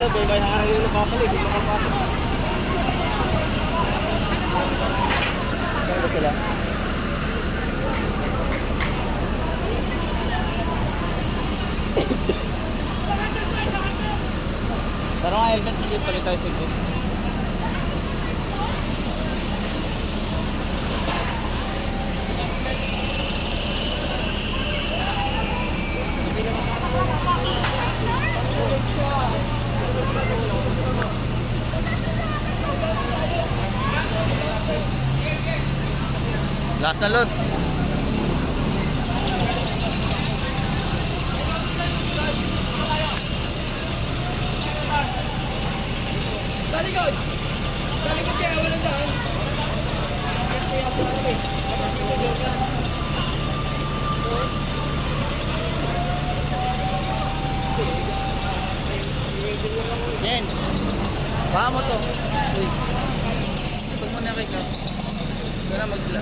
May hari yung napapali, hindi makapasok. Kaya sila? Pero nga helmet, hindi pa rin tayo sige. Last na load. Salikod! Salikod kaya walang daan. Yan. Baka mo to. Uy. Ito muna kay ka. Ito na magla.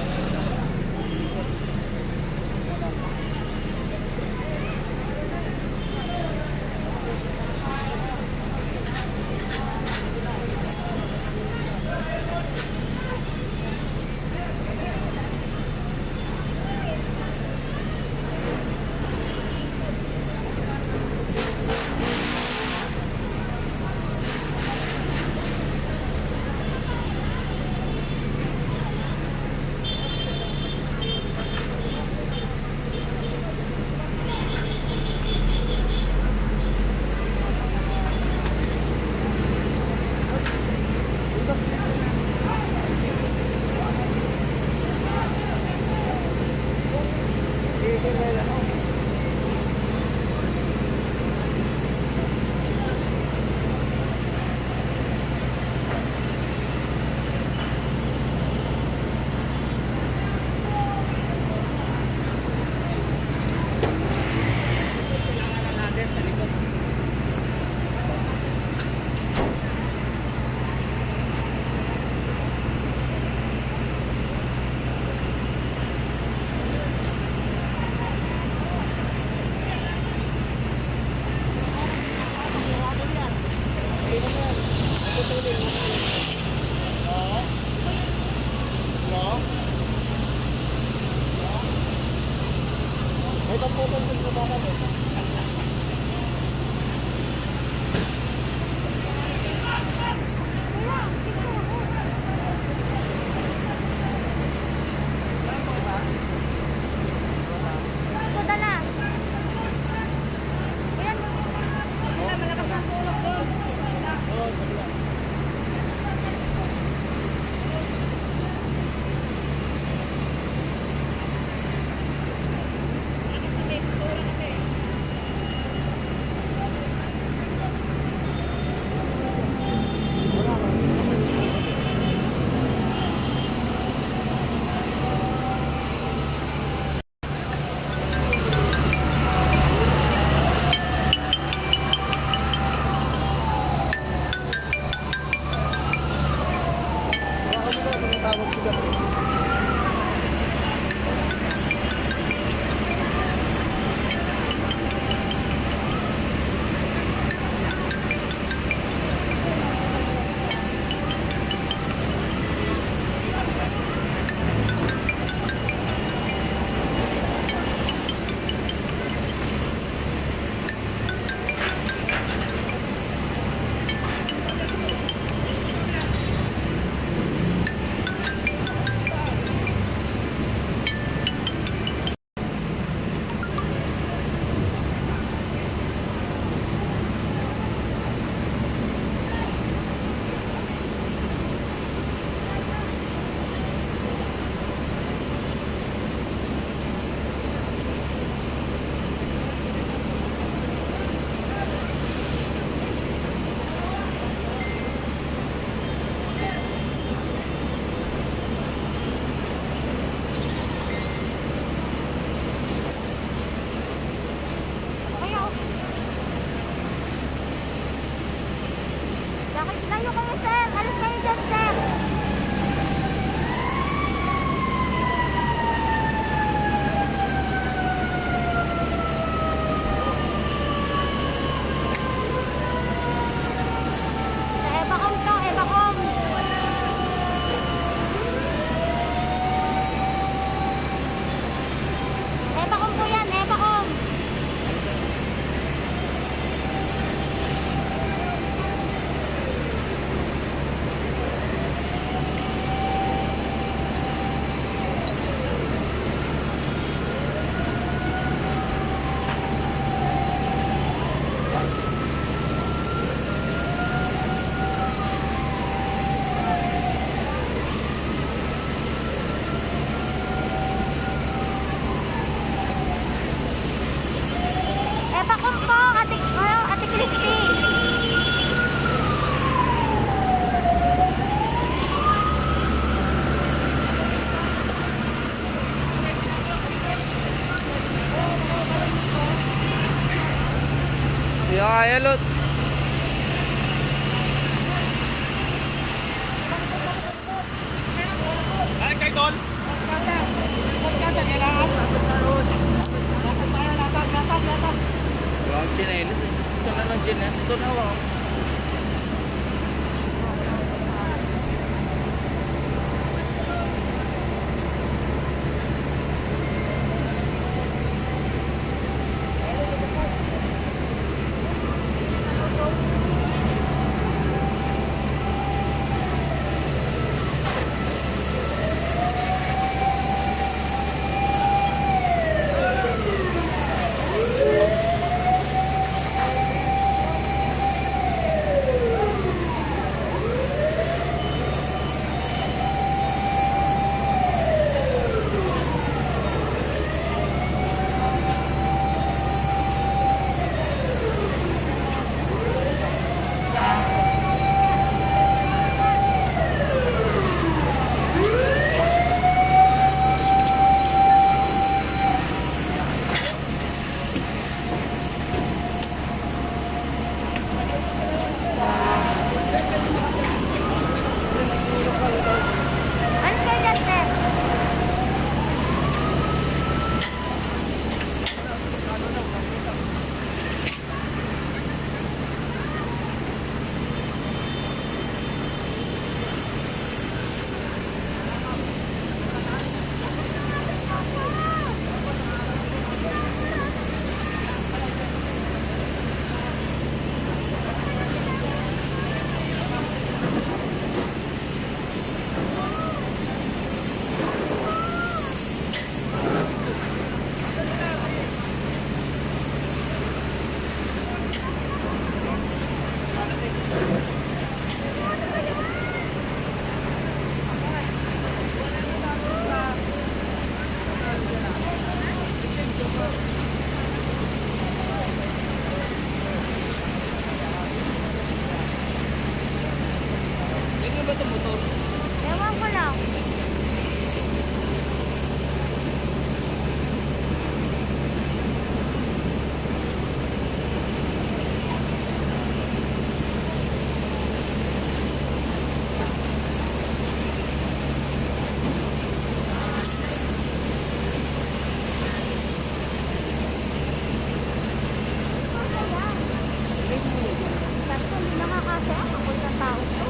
Layo kayo, sir. Alis kayo dyan, sir. kaya, Lot. Ay, kay Tol. Wala akong chinelis eh. Ito na lang chinelis. Ito na ako. Alis kayo dyan, sir. Ito ba itong motor? Ewan ko lang. Sabi ko, hindi nakakasaya. Ako sa tao ko.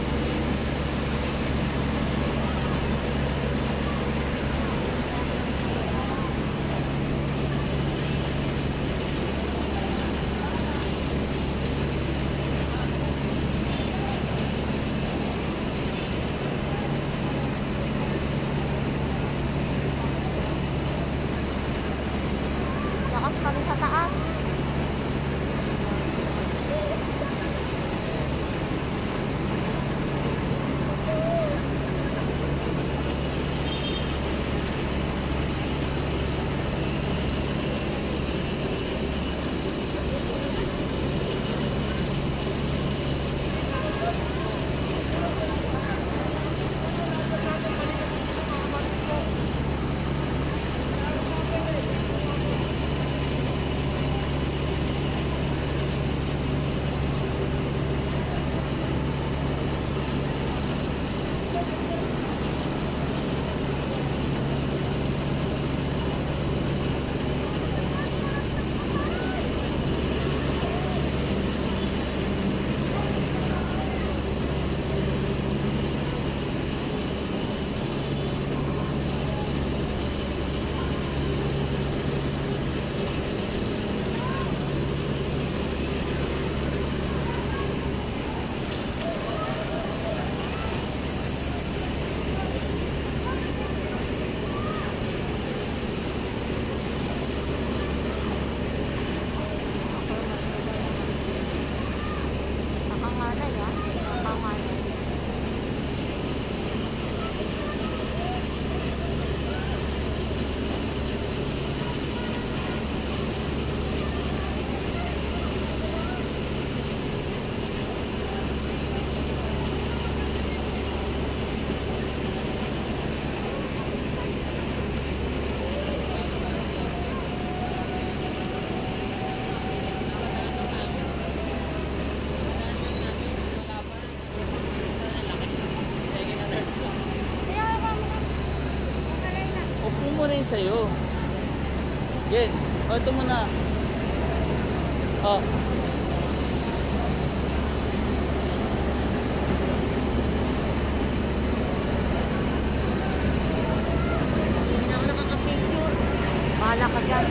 Lakas kami sa taas. muna yung sa'yo. Jen, o ito muna. Oh. Hindi na ako nakaka-picture. Bahala ka dyan.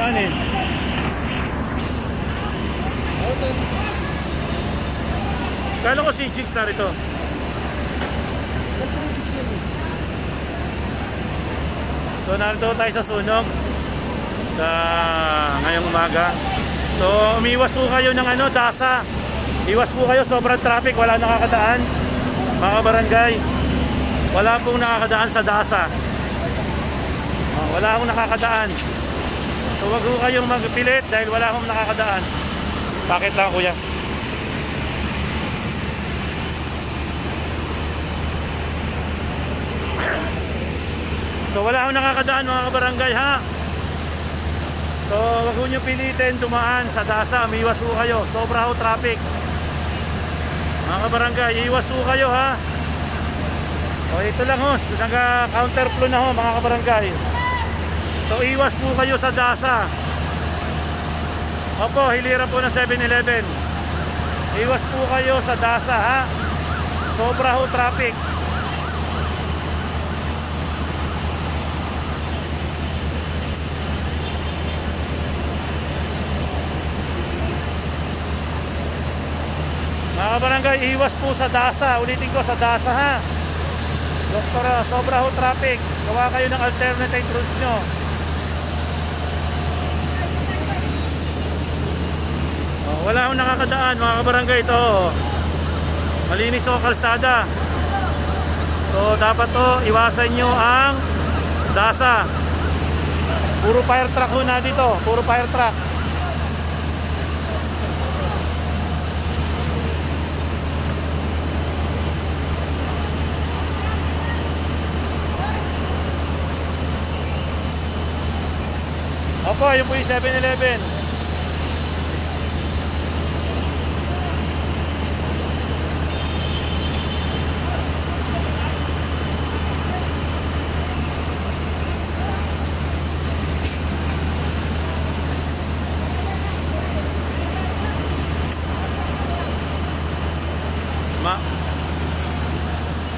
dumaan eh. Kala ko si Jigs na rito. So narito tayo sa sunog sa ngayong umaga. So umiwas po kayo ng DASA. Iwas po kayo, sobrang traffic, wala nakakadaan. Mga barangay, wala pong nakakadaan sa DASA. Wala akong nakakadaan. So wag po kayong magpilit dahil wala akong nakakadaan. Bakit lang kuya? So wala akong nakakadaan mga kabarangay ha. So wag nyo pilitin dumaan sa DASA, umiwas po kayo, sobra ho traffic. Mga kabarangay, iwas po kayo ha. O ito lang ho, naka counterflow na ho mga kabarangay. So iwas po kayo sa DASA. Opo, hilira po ng 7-Eleven. Iwas po kayo sa DASA ha. Sobra ho traffic. Mga kabarangay, iwas po sa DASA. Ulitin ko, sa DASA ha. Doktora, sobra ho traffic. Gawa kayo ng alternative routes nyo. Wala akong nakakadaan mga kabarangay. Ito malinis o kalsada. So dapat to iwasan nyo ang DASA. Puro fire truck ho na dito. Puro fire truck. Opo, yun po yung 7-Eleven.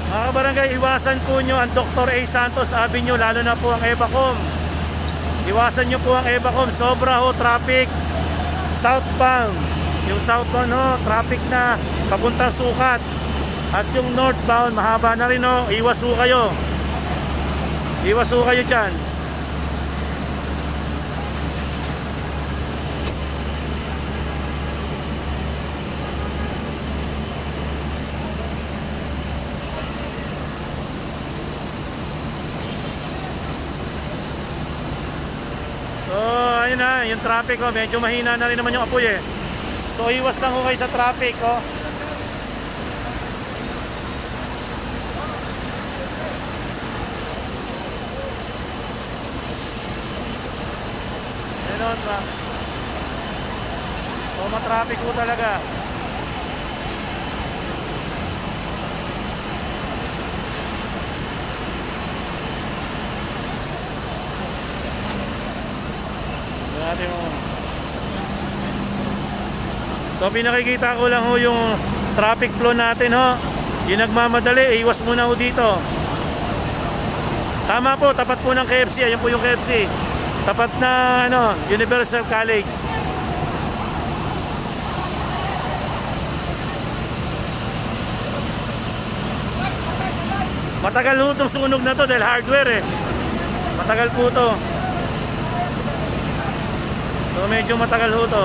Mga kabarangay, iwasan po nyo ang Dr. A. Santos Avenue, lalo na po ang Evacom. Iwasan nyo po ang Evacom, sobra ho traffic. Southbound, yung southbound ho, traffic na papuntang Sukat. At yung northbound, mahaba na rin ho, iwas ho kayo. Iwas ho kayo dyan. So ayun na, yung traffic oh, medyo mahina na rin naman yung apoy eh. So iwas lang ho kayo sa traffic oh. Ayun ba? So matraffic ho talaga. So pinakikita ko lang ho yung traffic flow natin ho. Yung nagmamadali, iwas muna ho dito. Tama po, tapat po ng KFC. Ayun po yung KFC. Tapat na Universal College. Matagal ho itong sunog na to dahil hardware eh. Matagal po to. So medyo matagal ho to.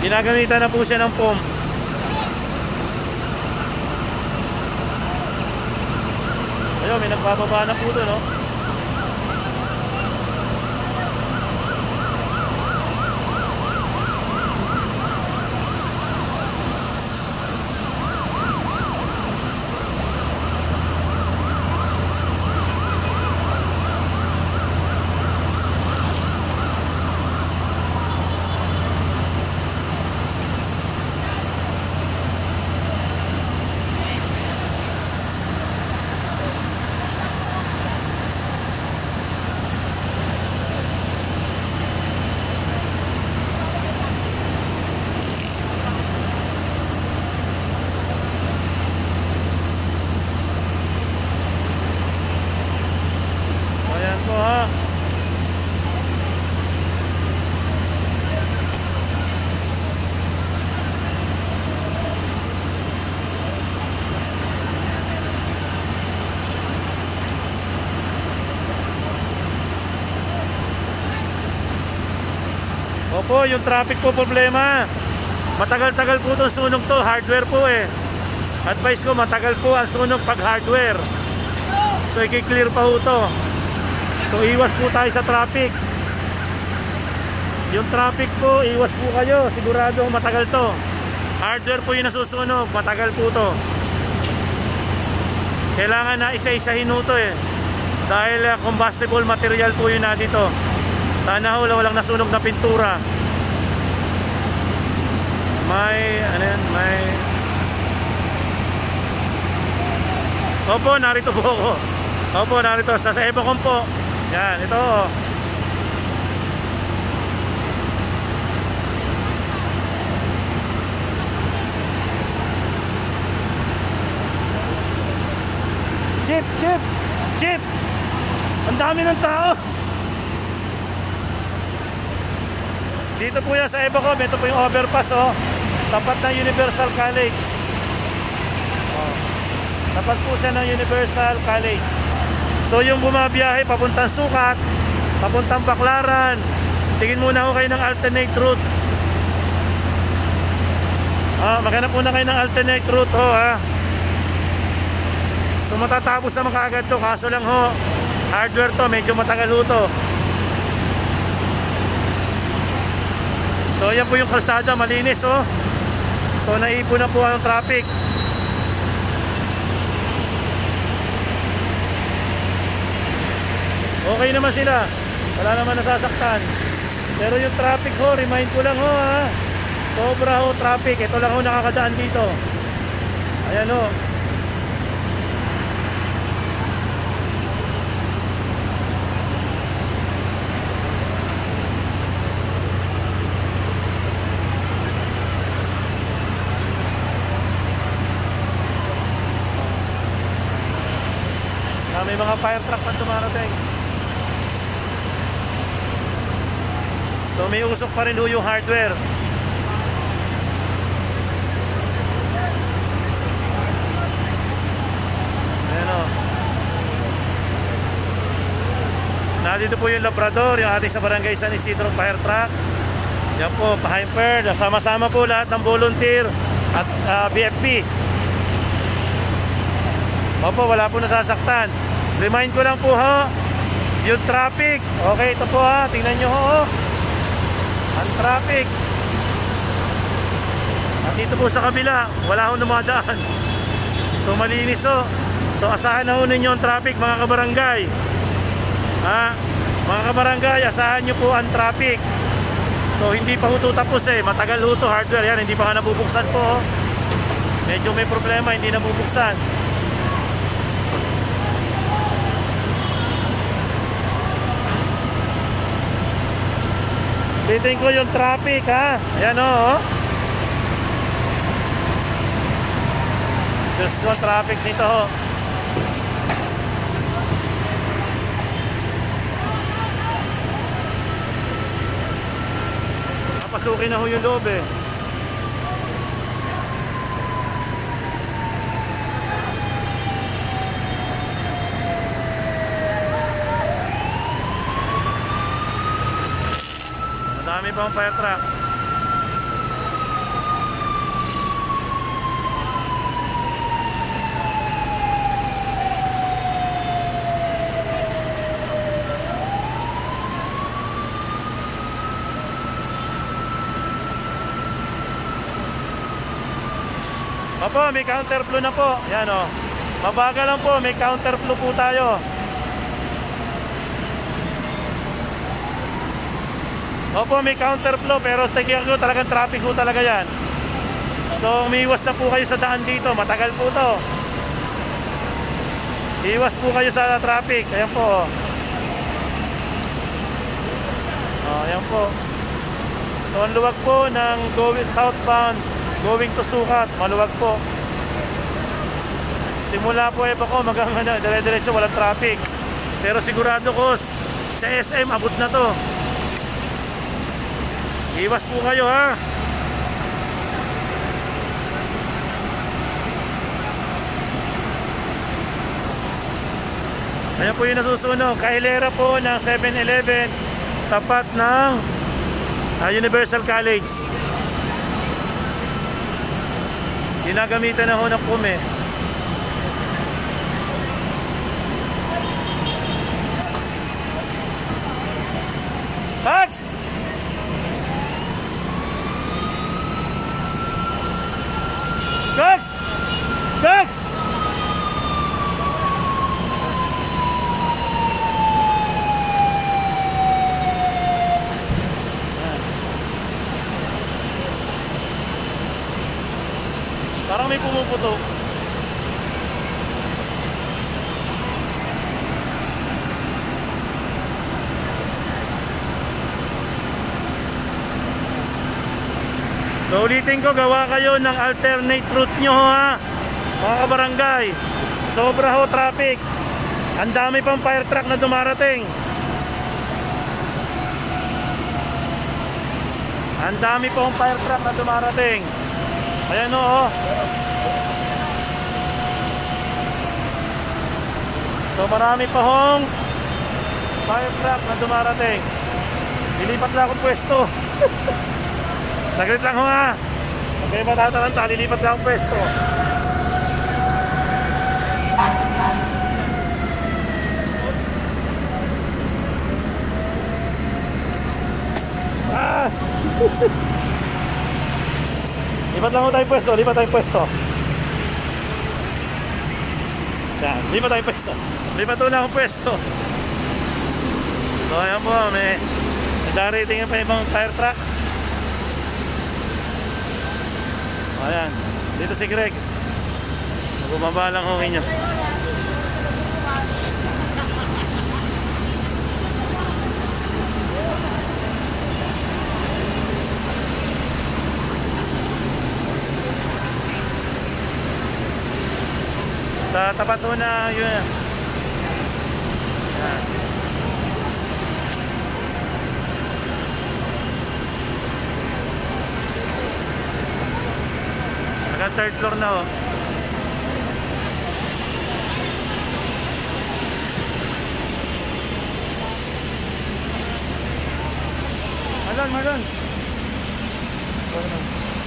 Ginagamitan na po siya ng foam. Ayun, may nagbababa na po doon, no? nyo ha. Opo, yung traffic po problema. Matagal-tagal po itong sunog to. Hardware po eh. Advice ko, matagal po ang sunog pag hardware. So, i-clear pa po to. So, iwas po tayo sa traffic. Yung traffic po, iwas po kayo. Siguradong matagal to. Hardware po yung nasusunog. Matagal po to. Kailangan na isa-isahin po to eh. Dahil combustible material po yun na dito. Sana walang nasunog na pintura. Opo, narito po ako. Opo, narito sa Ebocom po. Yan, ito. Chip. Ang dami ng tao. Dito po yan sa Ebocom, ito po yung overpass oh. Tapat ng Universal College. Oh. Tapat po siya ng Universal College. So yung bumabiyahe papuntang Sukat, papuntang Baclaran, tingin muna ho kayo ng alternate route. Maghanap muna kayo ng alternate route ho ha. So matatapos naman kaagad to, kaso lang ho, hardware to, medyo matagal ho to. So yan po yung kalsada, malinis oh. So naipon na po ang traffic. Okay naman sila, wala naman nasasaktan. Pero yung traffic ho, remind ko lang ho ha. Sobra ho traffic, ito lang ho nakakadaan dito. Ayan ho. May mga fire truck na dumarating. So may usok pa rin ho yung hardware. Ayan o. Nandito po yung Labrador, yung ating sa Barangay San Isidro fire truck. Yan po, pa-hyper. Sama-sama po lahat ng volunteer at BFP. Opo, wala po nasasaktan. Remind ko lang po ho, yung traffic. Okay, ito po ha, tingnan nyo ho. Ang traffic. At dito po sa kabila, wala ho dumadaan. So malinis ho. So asahan na ho ninyo ang traffic mga kabarangay. Mga kabarangay, asahan nyo po ang traffic. So hindi pa ho ito tapos eh. Matagal ho ito, hardware yan. Hindi pa nga nabubuksan po ho. Medyo may problema, hindi nabubuksan. Titingin ko yung traffic ha. Ayan o. Just yung traffic nito ho. Napasukin na ho yung loob eh. Dami pang fire truck. Opo, may counterflow na po. Yan o. Mabagal lang po, may counterflow po tayo. Opo, may counterflow pero tingnan ko talagang traffic po talaga yan. So umiwas na po kayo sa daan dito, matagal po to. Iwas po kayo sa traffic. Ayan po. Ayan po. So ang luwag po ng going southbound, going to Sukat, maluwag po. Simula po Ebocom hanggang dire-diretso walang traffic. Pero sigurado ko sa SM, abot na to. Iwas po kayo ha. Ayan po yung nasusunog. Kahilera po ng 7-Eleven, tapat ng Universal College. Ginagamitan na ho ng pume. Pax! Pax! Pax! Parang may pumuputok. So ulitin ko, gawa kayo ng alternate route nyo ha, mga kabarangay. Sobra ho traffic. Ang dami pang fire truck na dumarating. Ang dami pang fire truck na dumarating. Ayan o oh. So marami pa hong fire truck na dumarating. Lilipat lang akong pwesto. Saglit lang ho ha. Huwag kayo matatalanta, lilipat lang akong pwesto. Ah! Lipat lang ho tayong pwesto, lipat tayong pwesto. Yan, lipat tayong pwesto. Lipat ho na akong pwesto. So ayan po, may darating pa ibang fire truck. Ayan, dito si Greg. Bumaba lang ho inyo. Sa tapat ho na yun. Ayan. Naka third floor na ho. Marlon.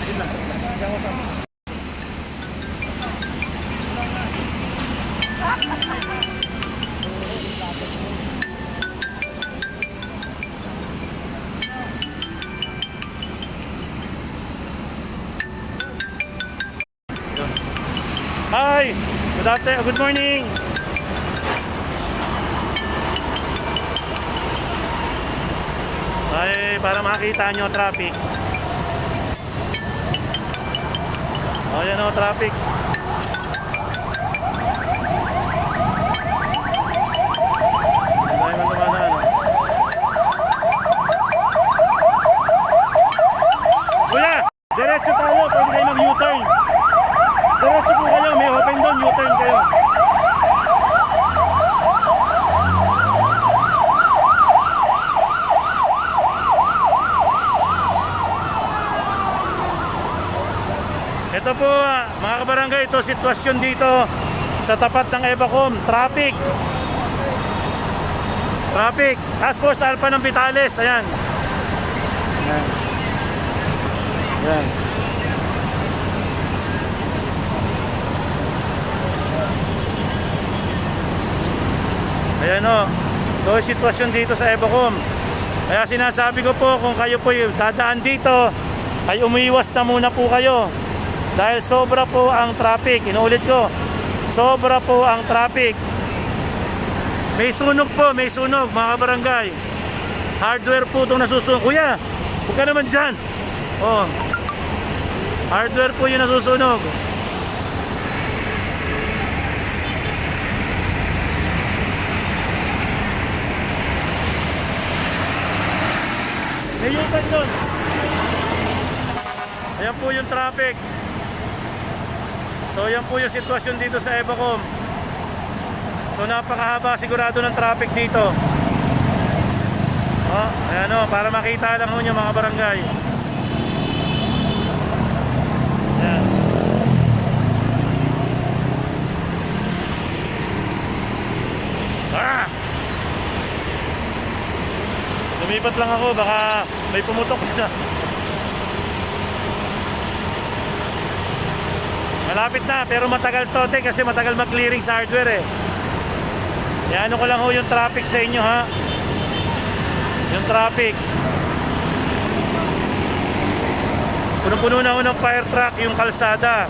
Ayun lang. Diyan ko sa. Hi! Good morning! Ay, para makita nyo traffic. O, yan o, traffic. Dahil man dumadaan o. Kuya! Diretso tayo, pwede kayo mag-U-turn. Diretso po kayo, may open doon, U-turn kayo. Ito po mga kabarangay, ito sitwasyon dito sa tapat ng Evacom. Traffic. Task Force Alpha ng Vitales. Ayan. Ayan. Ayan o. Ito yung sitwasyon dito sa Evacom. Kaya sinasabi ko po, kung kayo po dadaan dito, ay umiwas na muna po kayo. Dahil sobra po ang traffic. Inuulit ko, sobra po ang traffic. May sunog po, may sunog mga kabarangay. Hardware po itong nasusunog. Kuya, huwag ka naman dyan. Oh. Hardware po yung nasusunog. May yutan doon. Ayan po yung traffic. So yan po yung sitwasyon dito sa Evacom. So napakahaba sigurado ng traffic dito. Oh, ayan o, para makita lang ho nyo mga barangay. Ayan. Ah! Lumipat lang ako, baka may pumutok na. Malapit na, pero matagal to, te, kasi matagal mag-clearing sa hardware eh. Yan, ano ko lang ho yung traffic sa inyo ha. Yung traffic. Punong-puno na ho ng fire truck yung kalsada.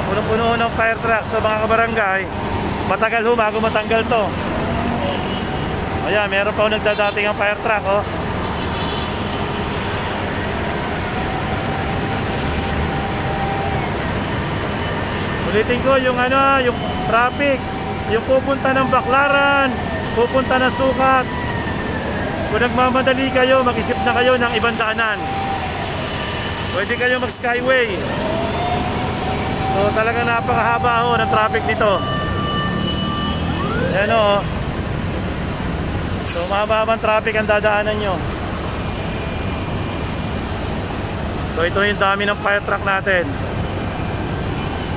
Punong-puno ho ng fire truck sa mga kabarangay. Matagal ho bago matanggal to. Ayan, meron pa ho nagdadating ang fire truck oh. Ulitin ko yung ano, yung traffic, yung pupunta ng Baclaran, pupunta ng Sukat. Kung nagmamadali kayo, mag-isip na kayo ng ibang daanan. Pwede kayo mag-skyway. So talagang napakahaba ho ng traffic dito. Ayan o. So mahaba-habang traffic ang dadaanan nyo. So ito yung dami ng fire truck natin.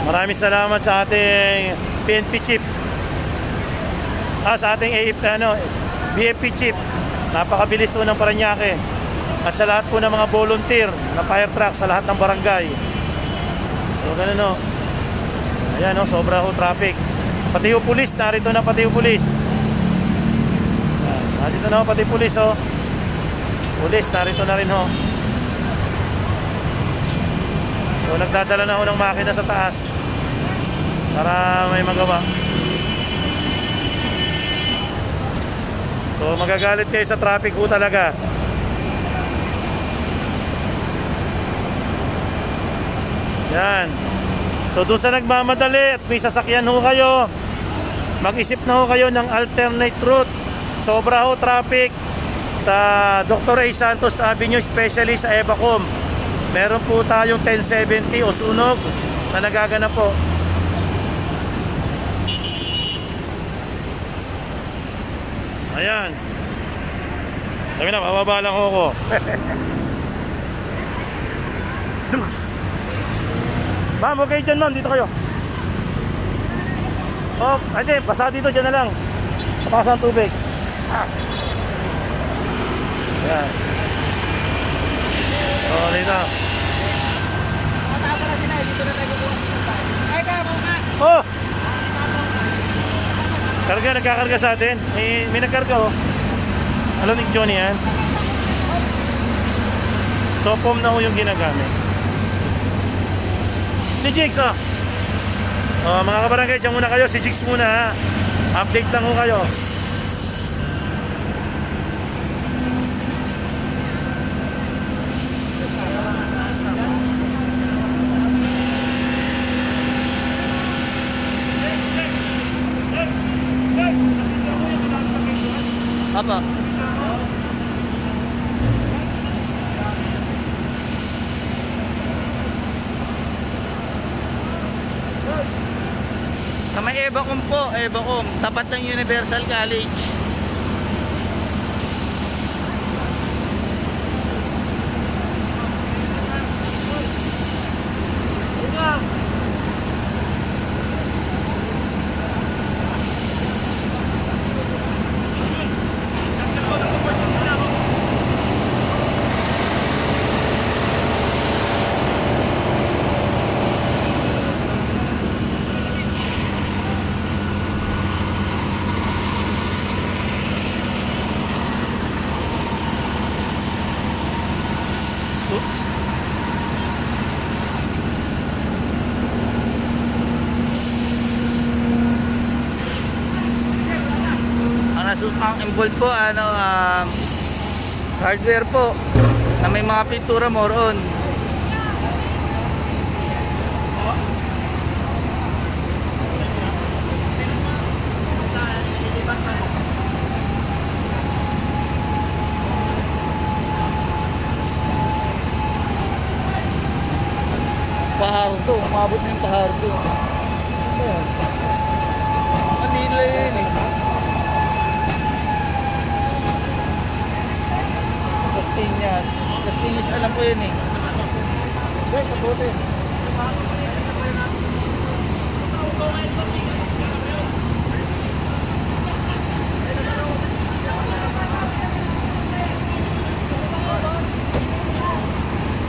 Maraming salamat sa ating PNP chief. Sa ating BFP chief. Napakabilis po ng Parañaque. At sa lahat po ng mga volunteer na fire truck sa lahat ng barangay. So ganun o. Ayan o, sobra ho traffic. Pati ho pulis, narito na pati ho pulis. Narito na ho pati pulis o. Pulis, narito na rin ho. So nagdadala na ho ng makina sa taas para may magawa. So magagalit kayo sa traffic ho talaga. Yan. So doon sa nagmamadali at may sasakyan ho kayo, mag-isip na ho kayo ng alternate route. Sobra ho traffic sa Dr. A. Santos Avenue, especially sa Evacom. Meron po tayong 1070 o sunog na nagaganap po. Ayan. Sabi na, bababa lang ako. Ma'am, okay dyan ma'am, dito kayo. Oh, hindi, basa dito, dyan na lang. Tapasan ang tubig. Ayan. Oh, dito. Matapos na sila, dito na tayo kukuha. Ay, kaya nga. Oh! Karga, nagkakarga sa atin. May nagkarga oh. Alam ni Johnny yan. So, foam na ho yung ginagamit. Si Jigs oh. Mga kabarangay, dyan muna kayo. Si Jigs muna ha. Update lang ho kayo. Apa? Sa may Evacom po, Evacom, tapat ng Universal College. Ang involved po hardware po na may mga pintura more on. Pahardo, umabot na yung pahardo. Manila yun eh. malinis, alam ko yun eh. Guys, kapote.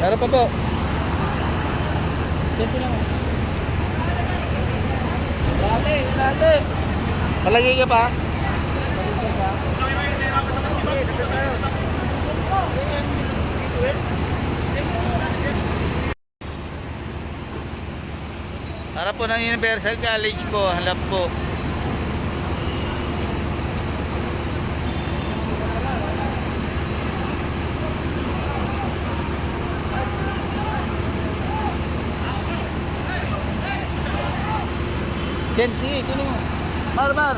Meron pa po. Siyempre lang. Dati. Palagay ka pa? Para po ng Universal College po, halap po. Jen, sige, kunin mo. Mar.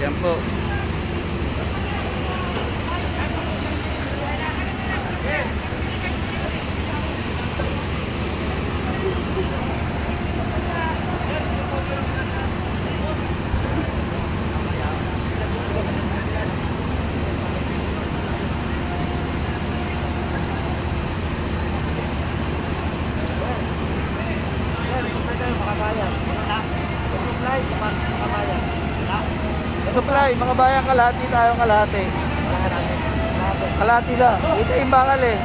Yan po. Supply, mga bayan kalahati tayo kalahati. Kalahati lang. Ito yung bakal eh.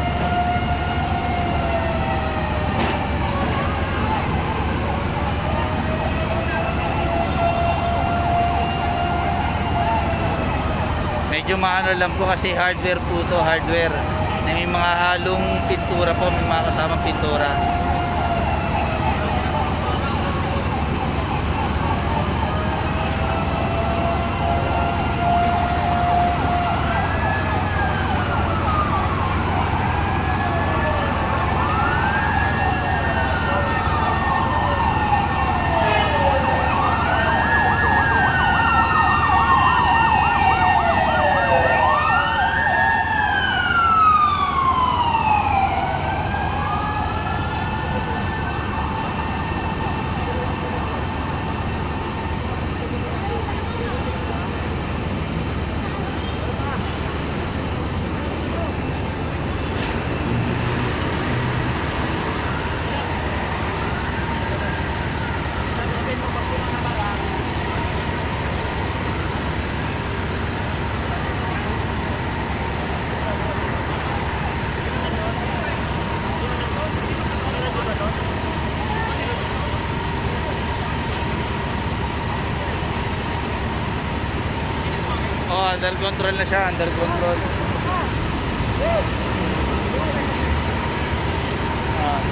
Medyo maano lang po kasi hardware po to, hardware. May mga halong pintura po, may mga kasamang pintura. Oh, under control na siya, under control. Ah.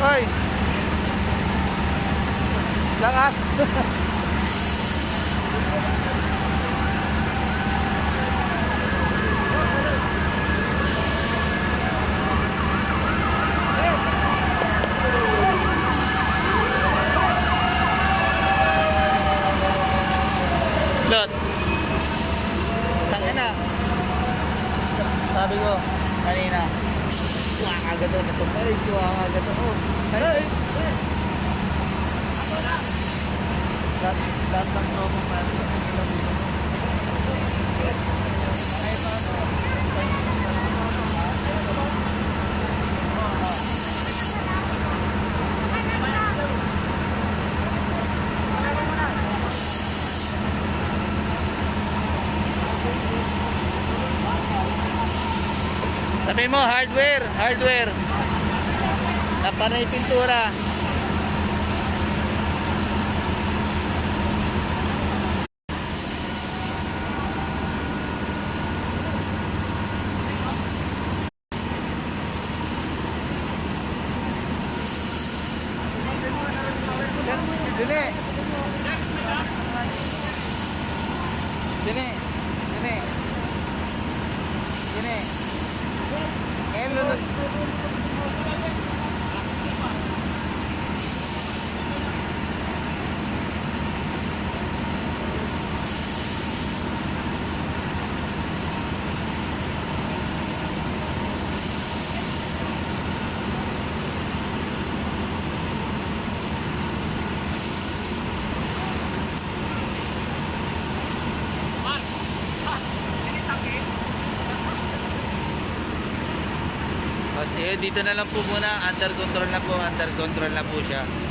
Hoy. Lakas. Lot. Tangina. Sabi ko kanina. Tuwa agad ako nasumpay. Tuwa agad ako. Ay! Lahat ng promo pa. Sabi mo, hardware, hardware. Napanay pintura. Dili. Dili. Dili. Dili. Lulot. Kasi dito na lang po muna, under control na po siya.